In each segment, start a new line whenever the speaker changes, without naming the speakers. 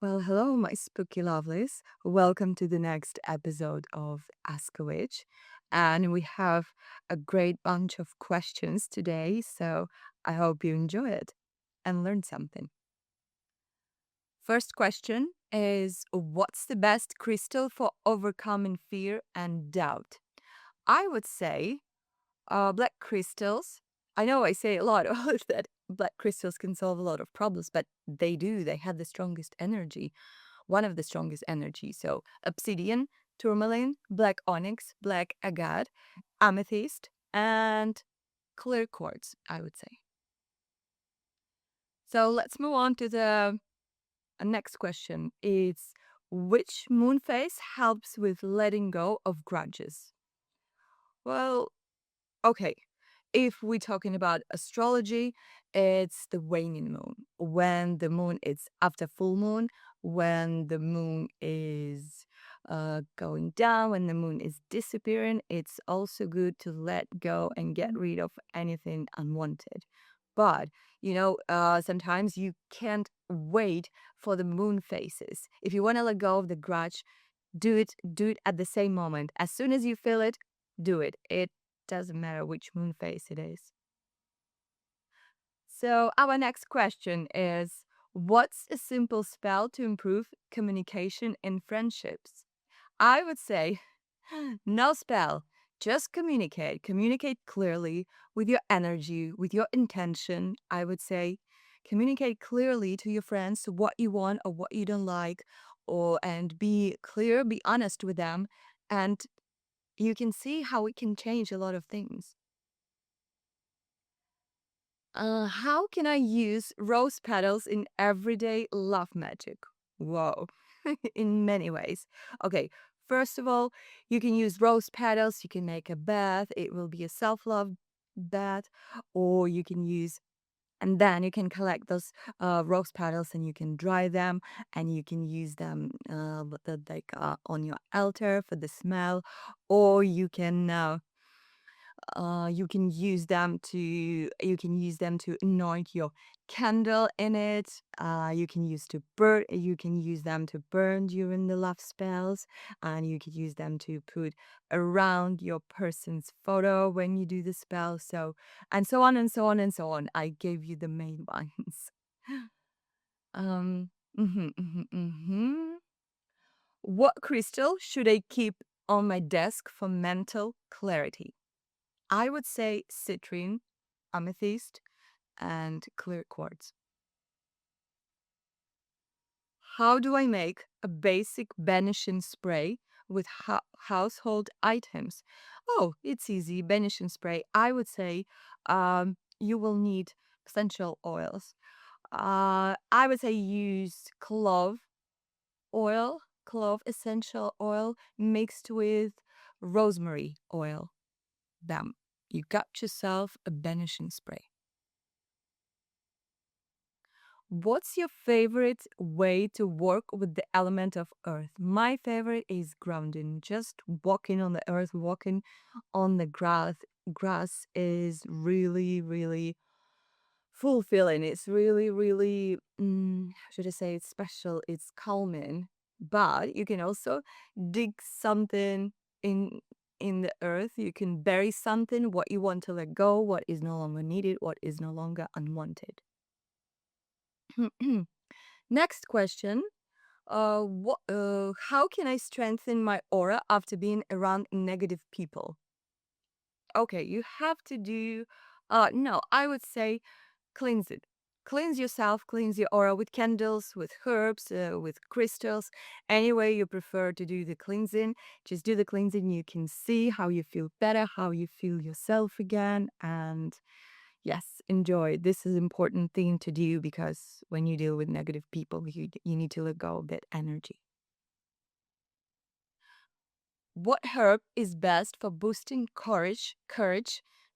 Well, hello, my spooky lovelies. Welcome to the next episode of Ask a Witch. And we have a great bunch of questions today, so I hope you enjoy it and learn something. First question is: what's the best crystal for overcoming fear and doubt? I would say black crystals. I know I say a lot that black crystals can solve a lot of problems, but they do. They have the strongest energy, one of the strongest energies. So obsidian, tourmaline, black onyx, black agate, amethyst, and clear quartz, I would say. So let's move on to the next question. It's which moon phase helps with letting go of grudges? Well, okay. If we're talking about astrology, it's the waning moon. When the moon is after full moon, when the moon is going down, when the moon is disappearing, it's also good to let go and get rid of anything unwanted. But, sometimes you can't wait for the moon phases. If you want to let go of the grudge, do it at the same moment. As soon as you feel it, do it. It doesn't matter which moon phase it is. So, our next question is: what's a simple spell to improve communication in friendships? I would say no spell, just communicate. Communicate clearly with your energy, with your intention. I would say communicate clearly to your friends what you want or what you don't like, or and be clear, be honest with them, and you can see how it can change a lot of things. How can I use rose petals in everyday love magic? Whoa, in many ways. Okay, first of all, you can use rose petals. You can make a bath. It will be a self love bath, or you can use, and then you can collect those rose petals and you can dry them and you can use them on your altar for the smell, or you can use them to anoint your candle in it. You can use them to burn during the love spells, and you can use them to put around your person's photo when you do the spell. So and so on and so on and so on. I gave you the main ones. um what crystal should I keep on my desk for mental clarity? I would say citrine, amethyst, and clear quartz. How do I make a basic banishing spray with household items? Oh, it's easy. Banishing spray. I would say you will need essential oils. I would say use clove essential oil mixed with rosemary oil. Bam. You got yourself a banishing spray. What's your favorite way to work with the element of earth? My favorite is grounding. Just walking on the earth, walking on the grass. Grass is really, really fulfilling. It's really, really, how should I say, it's special. It's calming. But you can also dig something in in the earth. You can bury something, what you want to let go, what is no longer needed, what is no longer unwanted. Next question. How can I strengthen my aura after being around negative people? Okay, you have to do, no, I would say cleanse it. Cleanse yourself, cleanse your aura with candles, with herbs, with crystals. Any way you prefer to do the cleansing, just do the cleansing. You can see how you feel better, how you feel yourself again. And yes, enjoy. This is an important thing to do because when you deal with negative people, you need to let go of that energy. What herb is best for boosting courage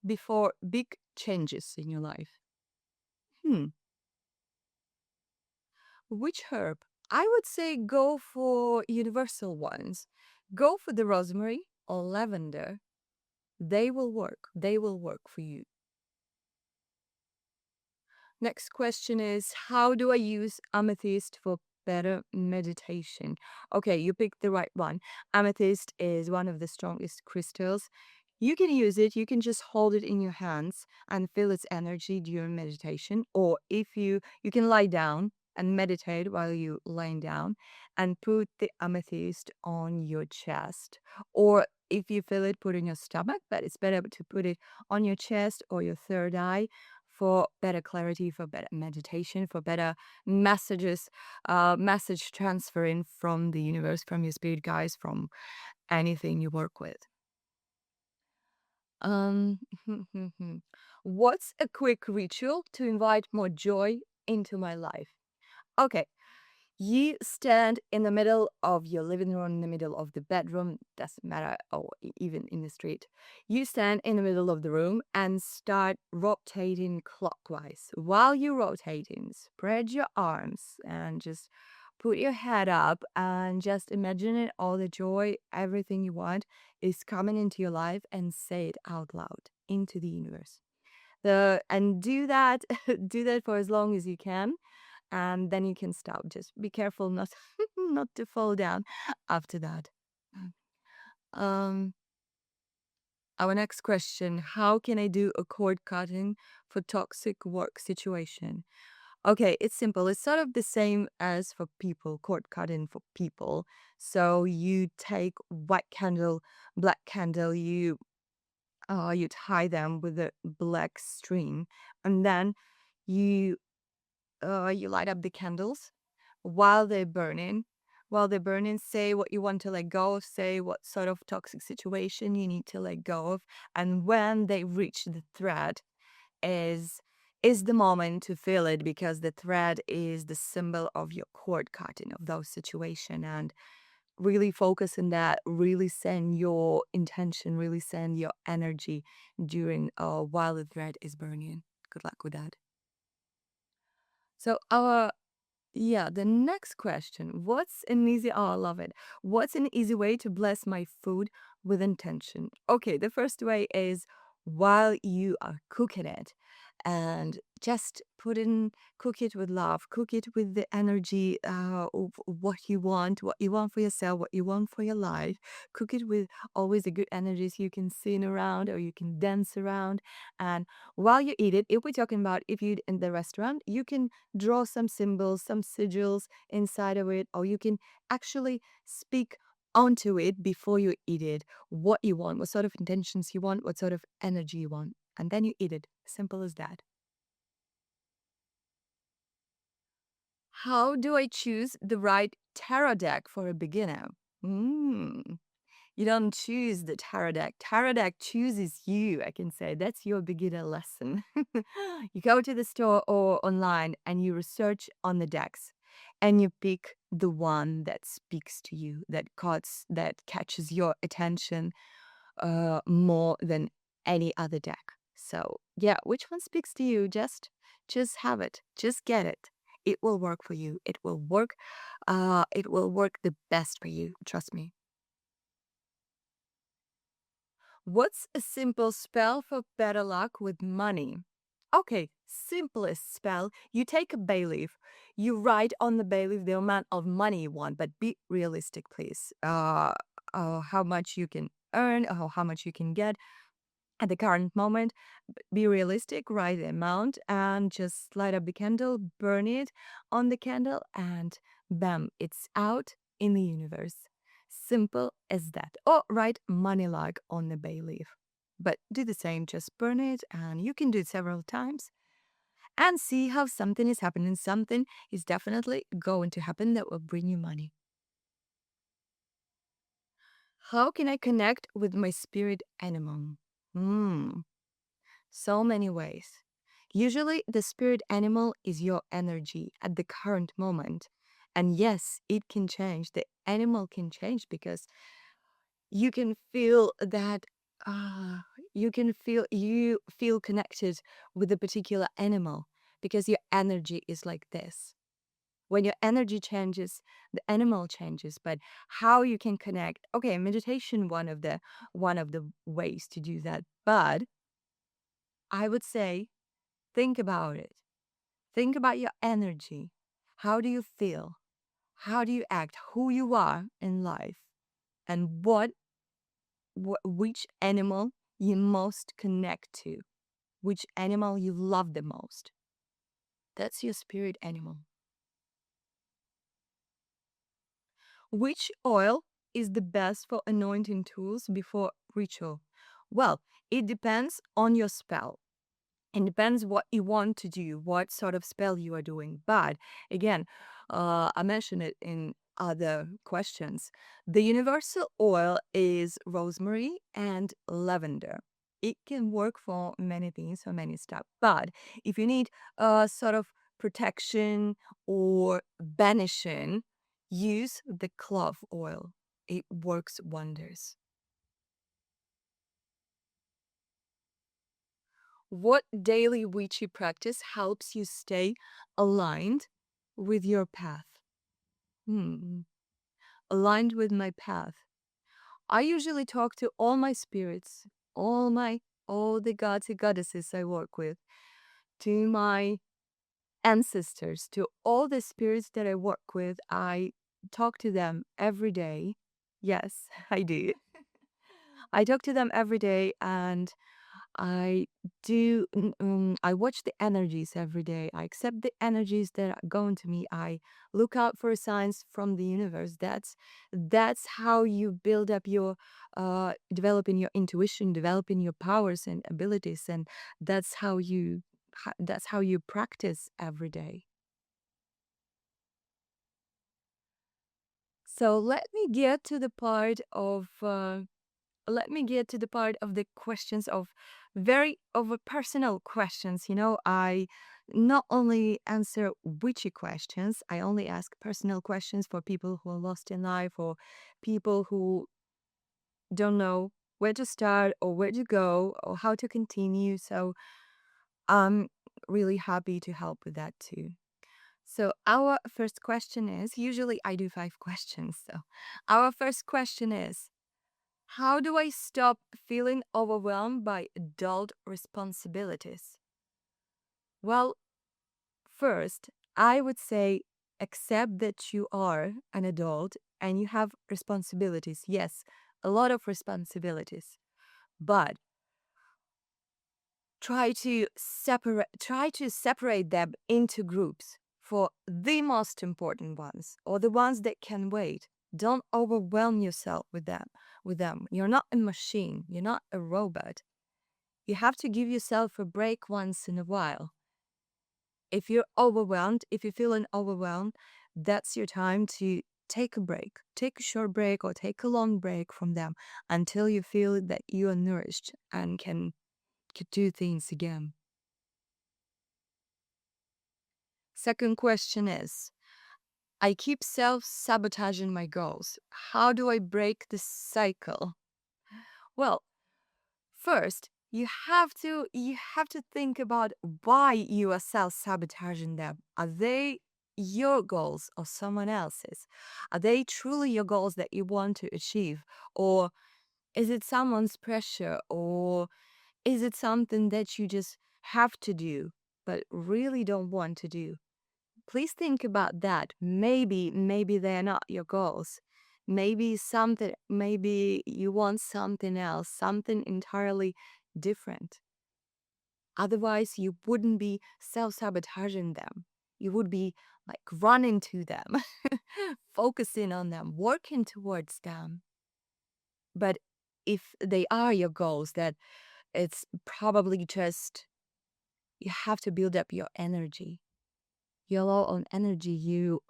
before big changes in your life? Hmm, which herb? I would say go for universal ones. Go for the rosemary or lavender. They will work. They will work for you. Next question is: how do I use amethyst for better meditation? Okay, you picked the right one. Amethyst is one of the strongest crystals. You can use it, you can just hold it in your hands and feel its energy during meditation. Or if you can lie down and meditate while you laying down and put the amethyst on your chest. Or if you feel it, put it in your stomach, but it's better to put it on your chest or your third eye for better clarity, for better meditation, for better messages, message transferring from the universe, from your spirit guides, from anything you work with. Um, what's a quick ritual to invite more joy into my life? Okay, you stand in the middle of your living room, in the middle of the bedroom, doesn't matter, or even in the street. You stand in the middle of the room and start rotating clockwise. While you're rotating, spread your arms and just put your head up and just imagine it all the joy, everything you want is coming into your life and say it out loud into the universe. And do that, do that for as long as you can, and then you can stop. Just be careful not not to fall down after that. Um, our next question: how can I do a cord cutting for toxic work situation? Okay, it's simple. It's sort of the same as for people, cord cutting for people. So you take white candle, black candle, you tie them with a black string, and then you you light up the candles while they're burning. While they're burning, say what you want to let go of, say what sort of toxic situation you need to let go of. And when they reach the thread, is is the moment to feel it, because the thread is the symbol of your cord cutting of those situation. And really focus on that, really send your intention, really send your energy during while the thread is burning. Good luck with that. So our Yeah, the next question. What's an easy, oh, I love it. What's an easy way to bless my food with intention? Okay, the first way is while you are cooking it, and just cook it with love, cook it with the energy of what you want for yourself, what you want for your life. Cook it with always the good energies you can sing around or you can dance around. And while you eat it, if we're talking about if you eat in the restaurant, you can draw some symbols, some sigils inside of it, or you can actually speak onto it before you eat it, what you want, what sort of intentions you want, what sort of energy you want, and then you eat it. Simple as that. How do I choose the right tarot deck for a beginner? Mm. You don't choose the tarot deck. Tarot deck chooses you, I can say. That's your beginner lesson. You go to the store or online and you research on the decks and you pick the one that speaks to you, that catches your attention more than any other deck. So, yeah, which one speaks to you? Just have it. Just get it. It will work for you. It will work the best for you. Trust me. What's a simple spell for better luck with money? Okay, simplest spell. You take a bay leaf. You write on the bay leaf the amount of money you want, but be realistic, please. How much you can earn, or how much you can get at the current moment. Be realistic, write the amount, and just light up the candle, burn it on the candle, and bam, it's out in the universe. Simple as that. Or write money luck on the bay leaf. But do the same, just burn it, and you can do it several times and see how something is happening. Something is definitely going to happen that will bring you money. How can I connect with my spirit animal? Hmm. So many ways. Usually, the spirit animal is your energy at the current moment. And yes, it can change. The animal can change because you can feel that you feel connected with a particular animal because your energy is like this. When your energy changes, the animal changes. But how you can connect? Okay, meditation one of the ways to do that. But I would say think about it. Think about your energy. How do you feel? how do you act, who you are in life, and which animal you most connect to, which animal you love the most. That's your spirit animal. Which oil is the best for anointing tools before ritual? Well, it depends on your spell. It depends what you want to do, what sort of spell you are doing. But again, I mentioned it in other questions. The universal oil is rosemary and lavender. It can work for many things, for many stuff. But if you need a sort of protection or banishing, use the clove oil. It works wonders. What daily witchy practice helps you stay aligned with your path? Hmm. Aligned with my path. I usually talk to all my spirits, all the gods and goddesses I work with, to my ancestors, to all the spirits that I work with. I talk to them every day. Yes, I do. I talk to them every day, and I I watch the energies every day. I accept the energies that are going to me. I look out for signs from the universe. That's how you build up your developing your intuition, developing your powers and abilities, and that's how you practice every day. So let me get to the part of the questions of very over personal questions. I not only answer witchy questions, I only ask personal questions for people who are lost in life, or people who don't know where to start or where to go or how to continue. So I'm really happy to help with that too. So our first question is, usually I do 5 questions. So our first question is, how do I stop feeling overwhelmed by adult responsibilities? Well, first, I would say accept that you are an adult and you have responsibilities. Yes, a lot of responsibilities. But try to separate them into groups for the most important ones or the ones that can wait. Don't overwhelm yourself with them. You're not a machine, you're not a robot. You have to give yourself a break once in a while. If you're overwhelmed, if you're feeling overwhelmed, that's your time to take a break. Take a short break or take a long break from them until you feel that you are nourished and can do things again. Second question is, I keep self sabotaging my goals. How do I break the cycle? Well, first, you have to think about why you are self-sabotaging them. Are they your goals or someone else's? Are they truly your goals that you want to achieve? Or is it someone's pressure? Or is it something that you just have to do but really don't want to do? Please think about that. Maybe they're not your goals. Maybe you want something else, something entirely different. Otherwise, you wouldn't be self-sabotaging them. You would be like running to them, focusing on them, working towards them. But if they are your goals, that it's probably just you have to build up your energy. You allow on energy, you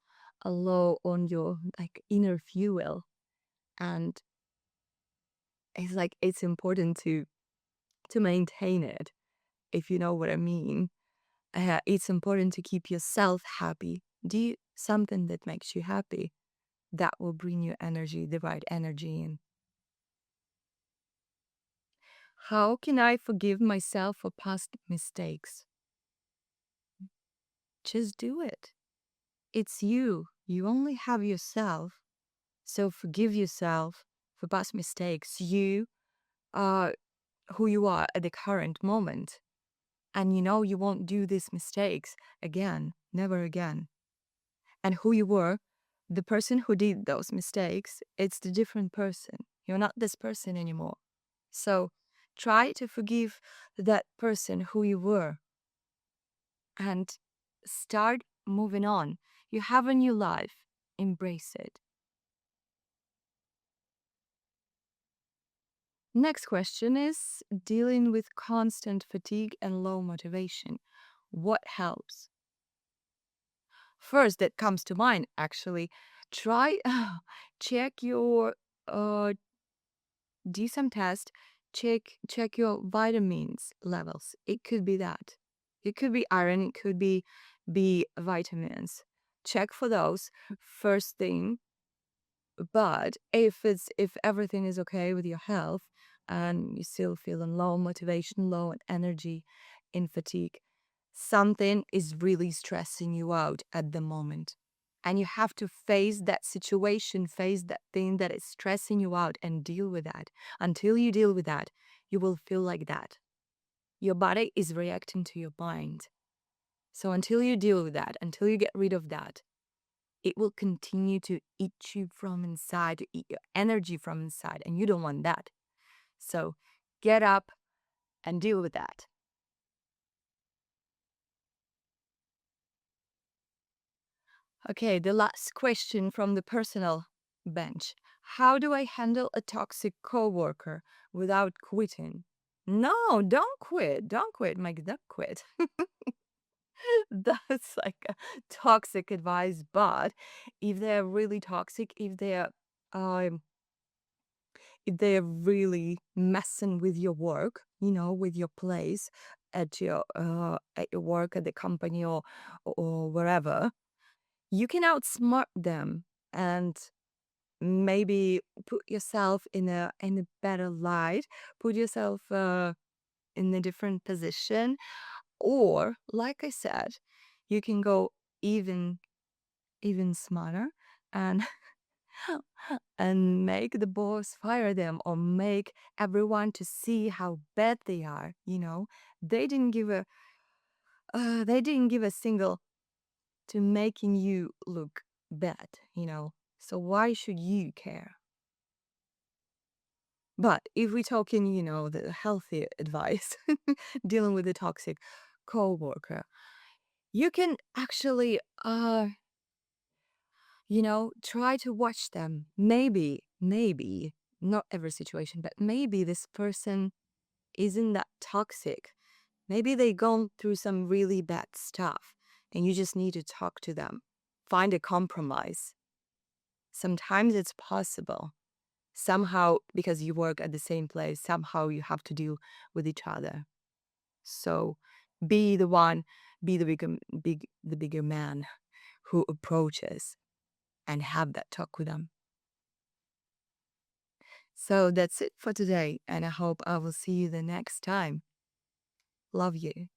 allow on your like inner fuel. And it's like it's important to maintain it, if you know what I mean. It's important to keep yourself happy. Do something that makes you happy. That will bring you energy, the right energy in. How can I forgive myself for past mistakes? Just do it. It's you. You only have yourself. So forgive yourself for past mistakes. You are who you are at the current moment. And you know you won't do these mistakes again, never again. And who you were the person who did those mistakes, it's the different person. You're not this person anymore. So try to forgive that person who you were and start moving on. You have a new life. Embrace it. Next question is dealing with constant fatigue and low motivation. What helps? First, that comes to mind actually. Try check your do some test, check your vitamins levels. It could be that. It could be iron, it could be B vitamins. Check for those first thing. But if everything is okay with your health and you still feeling low motivation, low energy, in fatigue, something is really stressing you out at the moment. And you have to face that situation, face that thing that is stressing you out and deal with that. Until you deal with that, you will feel like that. Your body is reacting to your mind. So until you deal with that, until you get rid of that, it will continue to eat you from inside, to eat your energy from inside, and you don't want that. So get up and deal with that. Okay, the last question from the personal bench. How do I handle a toxic coworker without quitting? No, don't quit. Don't quit. Make them quit. That's like a toxic advice. But if they're really toxic, um, if they're really messing with your work, with your place at your work at the company or wherever, you can outsmart them and maybe put yourself in a better light, put yourself in a different position, or like I said, you can go even even smarter and and make the boss fire them or make everyone to see how bad they are. They didn't give a single to making you look bad. So why should you care? But if we're talking, the healthy advice, dealing with a toxic coworker, you can actually, try to watch them. Maybe, not every situation, but maybe this person isn't that toxic. Maybe they gone through some really bad stuff and you just need to talk to them. Find a compromise. Sometimes it's possible. Somehow, because you work at the same place, somehow you have to deal with each other. So be the one, be the bigger man who approaches and have that talk with them. So that's it for today, and I hope I will see you the next time. Love you.